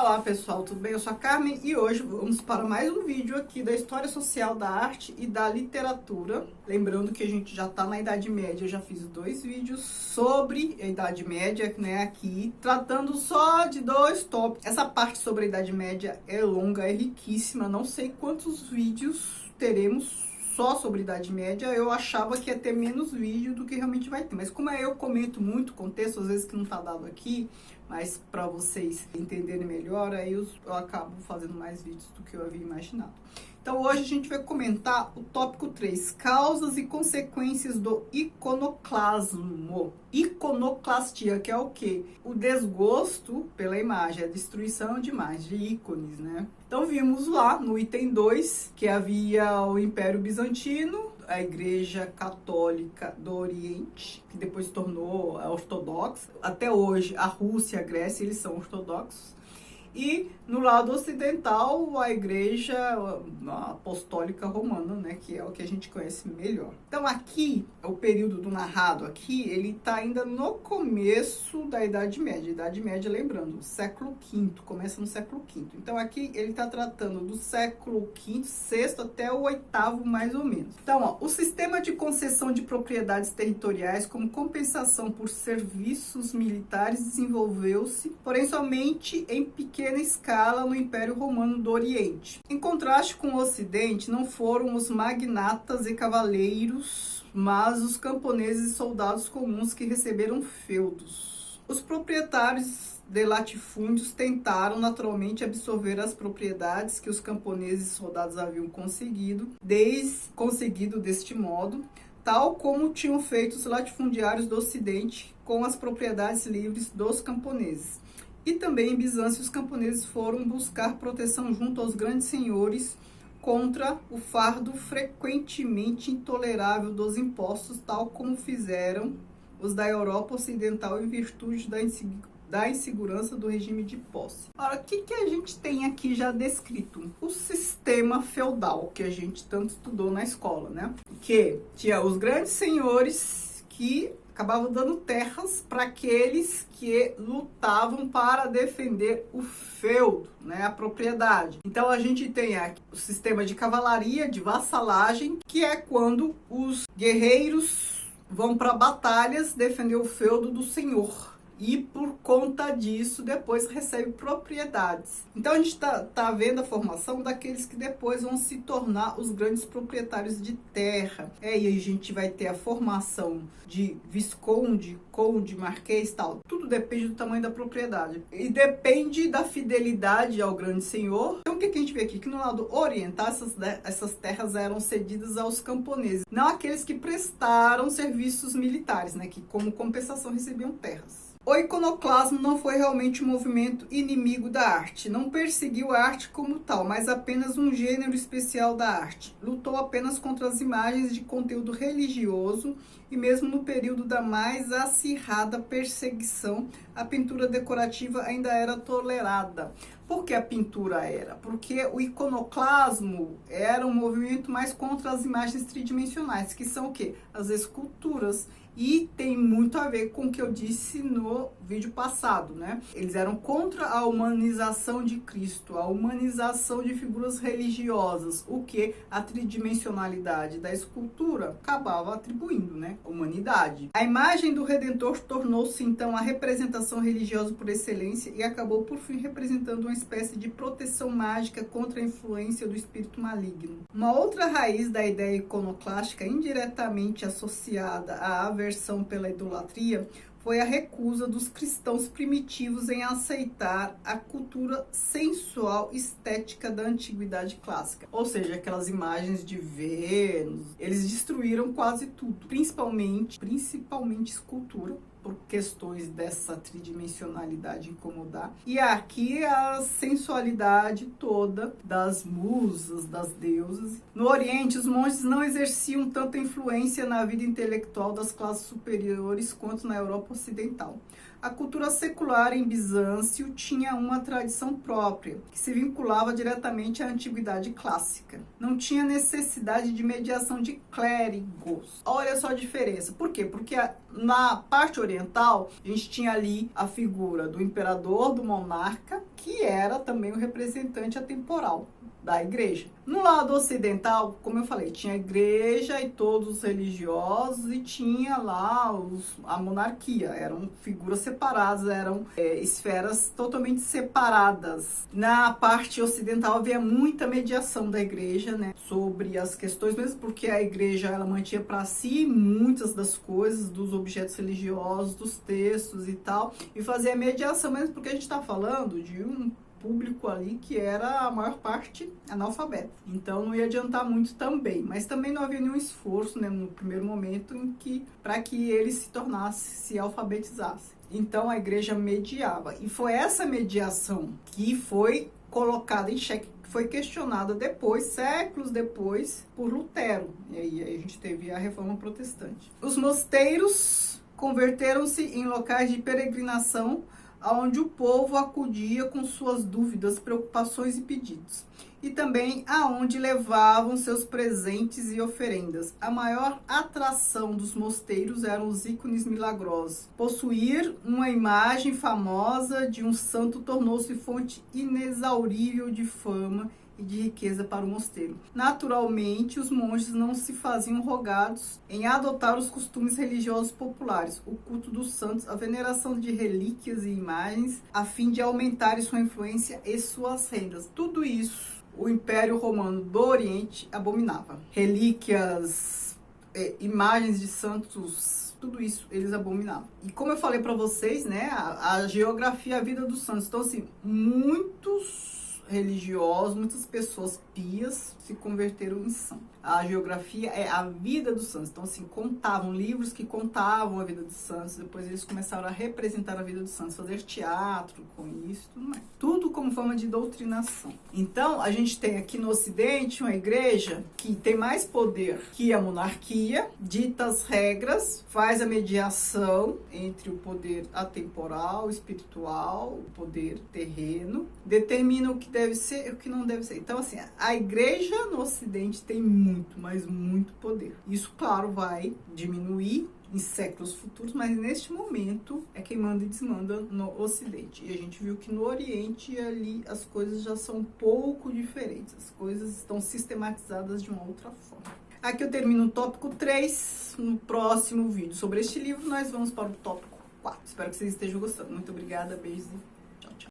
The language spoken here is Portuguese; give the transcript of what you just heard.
Olá pessoal, tudo bem? Eu sou a Carmen e hoje vamos para mais um vídeo aqui da história social da arte e da literatura. Lembrando que a gente já está na Idade Média, eu já fiz 2 vídeos sobre a Idade Média, né, aqui, tratando só de 2 tópicos. Essa parte sobre a Idade Média é longa, é riquíssima, não sei quantos vídeos teremos só sobre Idade Média. Eu achava que ia ter menos vídeo do que realmente vai ter, mas como eu comento muito contexto, às vezes que não tá dado aqui, mas para vocês entenderem melhor, aí eu acabo fazendo mais vídeos do que eu havia imaginado. Então hoje a gente vai comentar o tópico 3, causas e consequências do iconoclasmo. Iconoclastia, que é o quê? O desgosto pela imagem, a destruição de imagens, de ícones, né? Então vimos lá no item 2 que havia o Império Bizantino, a Igreja Católica do Oriente, que depois se tornou ortodoxa. Até hoje a Rússia e a Grécia, eles são ortodoxos. E no lado ocidental, a Igreja Apostólica Romana, né, que é o que a gente conhece melhor. Então aqui, o período do narrado aqui, ele está ainda no começo da Idade Média. Idade Média, lembrando, século V, começa no século V. Então aqui ele está tratando do século V, sexto até o oitavo, mais ou menos. Então, ó, o sistema de concessão de propriedades territoriais como compensação por serviços militares desenvolveu-se, porém somente em pequena escala no Império Romano do Oriente. Em contraste com o Ocidente, não foram os magnatas e cavaleiros, mas os camponeses e soldados comuns que receberam feudos. Os proprietários de latifúndios tentaram naturalmente absorver as propriedades que os camponeses e soldados haviam conseguido deste modo, tal como tinham feito os latifundiários do Ocidente com as propriedades livres dos camponeses. E também em Bizâncio, os camponeses foram buscar proteção junto aos grandes senhores contra o fardo frequentemente intolerável dos impostos, tal como fizeram os da Europa Ocidental em virtude da insegurança do regime de posse. Ora, o que a gente tem aqui já descrito? O sistema feudal, que a gente tanto estudou na escola, né? Que tinha os grandes senhores que acabavam dando terras para aqueles que lutavam para defender o feudo, né, a propriedade. Então a gente tem aqui o sistema de cavalaria, de vassalagem, que é quando os guerreiros vão para batalhas defender o feudo do senhor. E por conta disso, depois recebe propriedades. Então a gente tá vendo a formação daqueles que depois vão se tornar os grandes proprietários de terra. E a gente vai ter a formação de visconde, conde, marquês e tal. Tudo depende do tamanho da propriedade. E depende da fidelidade ao grande senhor. Então o que a gente vê aqui? Que no lado oriental, essas terras eram cedidas aos camponeses. Não aqueles que prestaram serviços militares, né? Que como compensação recebiam terras. O iconoclasmo não foi realmente um movimento inimigo da arte, não perseguiu a arte como tal, mas apenas um gênero especial da arte. Lutou apenas contra as imagens de conteúdo religioso e mesmo no período da mais acirrada perseguição, a pintura decorativa ainda era tolerada. Por que a pintura era? Porque o iconoclasmo era um movimento mais contra as imagens tridimensionais, que são o quê? As esculturas. E tem muito a ver com o que eu disse no vídeo passado, né? Eles eram contra a humanização de Cristo, a humanização de figuras religiosas, o que a tridimensionalidade da escultura acabava atribuindo, né? Humanidade. A imagem do Redentor tornou-se então a representação religiosa por excelência e acabou por fim representando uma espécie de proteção mágica contra a influência do espírito maligno. Uma outra raiz da ideia iconoclástica indiretamente associada à aversão pela idolatria foi a recusa dos cristãos primitivos em aceitar a cultura sensual estética da antiguidade clássica. Ou seja, aquelas imagens de Vênus, eles destruíram quase tudo, principalmente escultura, por questões dessa tridimensionalidade incomodar. E aqui a sensualidade toda das musas, das deusas. No Oriente, os monges não exerciam tanta influência na vida intelectual das classes superiores quanto na Europa Ocidental. A cultura secular em Bizâncio tinha uma tradição própria, que se vinculava diretamente à antiguidade clássica. Não tinha necessidade de mediação de clérigos. Olha só a diferença. Por quê? Porque na parte oriental, a gente tinha ali a figura do imperador, do monarca, que era também o representante atemporal da igreja. No lado ocidental, como eu falei, tinha a igreja e todos os religiosos e tinha lá a monarquia. Eram figuras separadas, eram esferas totalmente separadas. Na parte ocidental havia muita mediação da igreja, né, sobre as questões, mesmo porque a igreja ela mantinha para si muitas das coisas, dos objetos religiosos, dos textos e tal, e fazia mediação, mesmo porque a gente está falando de um público ali que era a maior parte analfabeto. Então não ia adiantar muito também, mas também não havia nenhum esforço, né, no primeiro momento para que ele se alfabetizasse. Então a igreja mediava, e foi essa mediação que foi colocada em xeque, que foi questionada depois, séculos depois, por Lutero. E aí a gente teve a Reforma Protestante. Os mosteiros converteram-se em locais de peregrinação aonde o povo acudia com suas dúvidas, preocupações e pedidos, e também aonde levavam seus presentes e oferendas. A maior atração dos mosteiros eram os ícones milagrosos. Possuir uma imagem famosa de um santo tornou-se fonte inexaurível de fama e de riqueza para o mosteiro. Naturalmente, os monges não se faziam rogados em adotar os costumes religiosos populares, o culto dos santos, a veneração de relíquias e imagens, a fim de aumentar sua influência e suas rendas. Tudo isso o Império Romano do Oriente abominava. Relíquias, imagens de santos, tudo isso eles abominavam. E como eu falei para vocês, né, a geografia, a vida dos santos. Então, assim, muitos religiosos, muitas pessoas pias se converteram em santos. A geografia é a vida dos santos. Então, assim, contavam livros que contavam a vida dos santos. Depois eles começaram a representar a vida dos santos, fazer teatro com isso, tudo mais. Tudo como forma de doutrinação. Então, a gente tem aqui no Ocidente uma igreja que tem mais poder que a monarquia, dita as regras, faz a mediação entre o poder atemporal, espiritual, o poder terreno, determina o que deve ser e o que não deve ser. Então, assim, a igreja no Ocidente tem muito, mas muito poder. Isso, claro, vai diminuir em séculos futuros, mas neste momento é quem manda e desmanda no Ocidente. E a gente viu que no Oriente ali as coisas já são um pouco diferentes. As coisas estão sistematizadas de uma outra forma. Aqui eu termino o tópico 3. No próximo vídeo sobre este livro, nós vamos para o tópico 4. Espero que vocês estejam gostando. Muito obrigada, beijos.